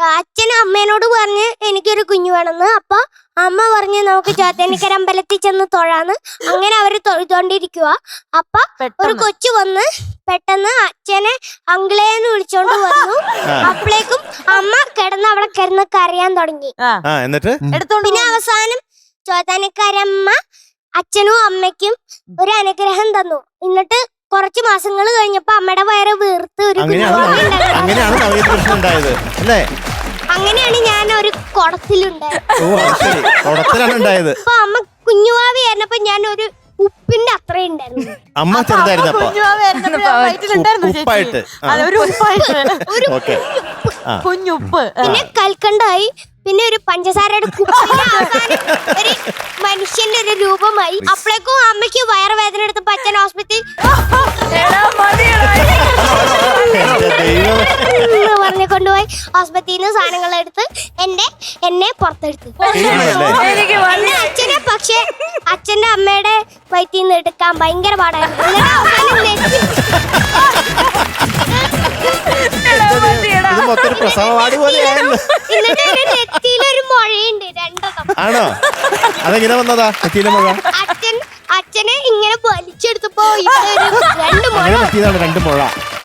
അച്ഛൻ അമ്മേനോട് പറഞ്ഞ് എനിക്കൊരു കുഞ്ഞു വേണമെന്ന്. അപ്പൊ അമ്മ പറഞ്ഞ് നമുക്ക് ചോറ്റാനിക്കര അമ്പലത്തിൽ ചെന്ന് തൊഴാന്ന്. അങ്ങനെ അവര് തൊഴുതോണ്ടിരിക്കുക. അപ്പൊ ഒരു കൊച്ചു വന്ന് പെട്ടെന്ന് അച്ഛനെ അങ്കിളേന്ന് വിളിച്ചോണ്ട് വന്നു. അപ്പോഴേക്കും അമ്മ അവിടെ കിടന്ന് കരയാൻ തുടങ്ങി. എന്നിട്ട് പിന്നെ അവസാനം ചോറ്റാനിക്കരമ്മ അച്ഛനും അമ്മയ്ക്കും ഒരു അനുഗ്രഹം തന്നു. എന്നിട്ട് കുറച്ച് മാസങ്ങൾ കഴിഞ്ഞപ്പോ അമ്മയുടെ വയറ് വീർത്ത് ഒരു അങ്ങനെയാണ് ഞാൻ ഒരു കുടത്തിലുണ്ടായത്. അപ്പൊ അമ്മ കുഞ്ഞുവാവി ആയിരുന്നപ്പോ ഞാൻ ഒരു ഉപ്പിന്റെ അത്രയും ഉണ്ടായിരുന്നു. അമ്മ ചെറുതായിരുന്നപ്പോ കുഞ്ഞുപ്പ്, പിന്നെ കൽക്കണ്ടായി, പിന്നെ ഒരു പഞ്ചസാരയുടെ ഒരു മനുഷ്യന്റെ ഒരു രൂപമായി. അപ്പോഴേക്കും അമ്മയ്ക്ക് വയറുവേദന എടുത്തപ്പോ അച്ഛൻ ഹോസ്പിറ്റലിൽ പറഞ്ഞു കൊണ്ടുപോയി. ഹോസ്പിറ്റലിൽ നിന്ന് സാധനങ്ങൾ എടുത്ത് എന്നെ പുറത്തെടുത്തു. അച്ഛനെ പക്ഷെ അച്ഛന്റെ അമ്മയുടെ വയറ്റിൽ നിന്ന് എടുക്കാൻ ഭയങ്കര പാടായിരുന്നു. നെറ്റിയിലൊരു മുഴയുണ്ട്, രണ്ടെണ്ണം. ആണോ? അതെങ്ങനെ വന്നതാ നെറ്റിയിലെ മുഴ? അച്ഛനെ ഇങ്ങനെ വലിച്ചെടുത്തപ്പോ രണ്ട് മുഴ. രണ്ട് മുഴ